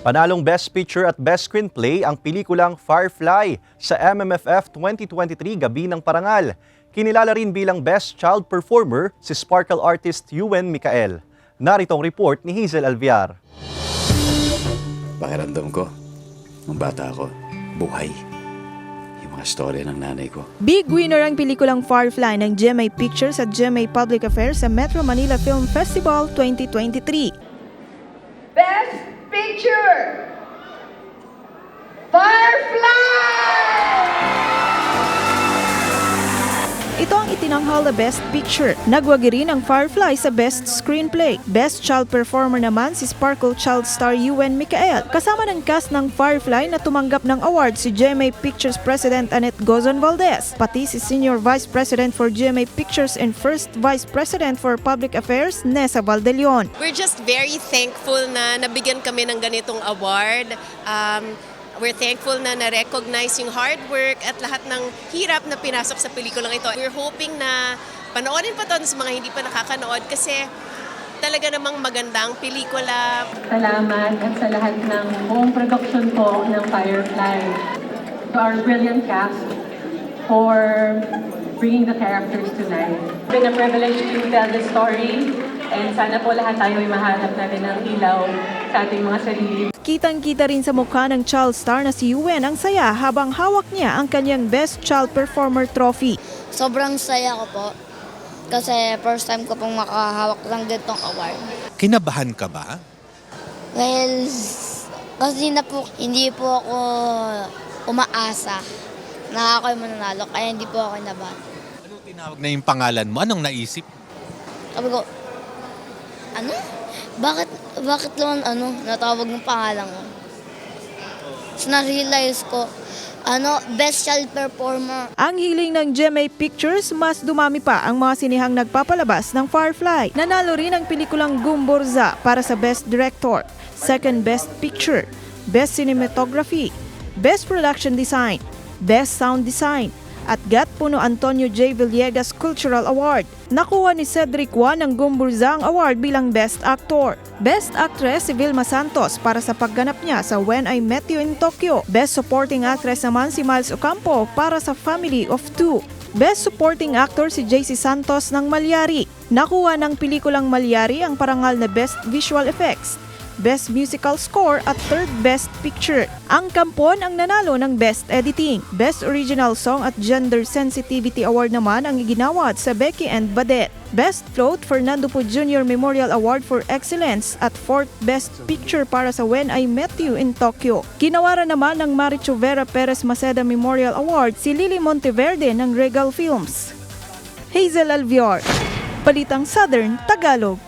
Panalong Best Picture at Best Screenplay ang pelikulang Firefly sa MMFF 2023 Gabi ng Parangal. Kinilala rin bilang Best Child Performer si sparkle artist Ewen Micael. Narito ang report ni Hazel Alviar. Pakiramdam ko, nung bata ako, buhay. Yung mga storya ng nanay ko. Big winner ang pelikulang Firefly ng GMA Pictures at GMA Public Affairs sa Metro Manila Film Festival 2023. Best Picture! Firefly! Ito ang itinanghal na Best Picture. Nagwagi rin ang Firefly sa Best Screenplay. Best Child Performer naman si Sparkle Child star Ewen Micael. Kasama ng cast ng Firefly na tumanggap ng award si GMA Pictures President Annette Gozon Valdez, pati si Senior Vice President for GMA Pictures and First Vice President for Public Affairs, Nessa Valdelion. We're just very thankful na nabigyan kami ng ganitong award. We're thankful na na-recognize yung hard work at lahat ng hirap na pinasok sa pelikulang ito. We're hoping na panoorin pa to sa mga hindi pa nakakanood kasi talaga namang magandang pelikula. Salamat at sa lahat ng buong production po ng Firefly. To our brilliant cast for bringing the characters to life. It's been a privilege to tell the story and sana po lahat tayo ay mahanap natin ng ilaw sa ating mga sarili. Kitang-kita rin sa mukha ng child star na si Ewen ang saya habang hawak niya ang kanyang Best Child Performer trophy. Sobrang saya ko po kasi first time ko pong makahawak lang ditong award. Kinabahan ka ba? Well, kasi hindi po ako umaasa na ako'y mananalo kaya hindi po ako kinabahan. Anong tinawag na yung pangalan mo? Anong naisip? Sabi ko, ano? Bakit naman natawag ng pangalan ko? So na-realize ko, Best Child Performer. Ang hiling ng GMA Pictures, mas dumami pa ang mga sinihang nagpapalabas ng Firefly. Nanalo rin ang pelikulang Gumburza para sa Best Director, Second Best Picture, Best Cinematography, Best Production Design, Best Sound Design, at Gatpuno Antonio J. Villegas Cultural Award. Nakuha ni Cedric Juan ng Gumburza ang award bilang Best Actor. Best Actress si Vilma Santos para sa pagganap niya sa When I Met You in Tokyo. Best Supporting Actress naman si Miles Ocampo para sa Family of Two. Best Supporting Actor si JC Santos ng Malyari. Nakuha ng pelikulang Malyari ang parangal na Best Visual Effects, Best Musical Score at Third Best Picture. Ang Kampon ang nanalo ng Best Editing. Best Original Song at Gender Sensitivity Award naman ang iginawad sa Becky and Badet. Best Float Fernando Po Jr. Memorial Award for Excellence at Fourth Best Picture para sa When I Met You in Tokyo. Ginawaran naman ng Marichu Vera Perez Maceda Memorial Award si Lily Monteverde ng Regal Films. Hazel Alviar, Balitang Southern Tagalog.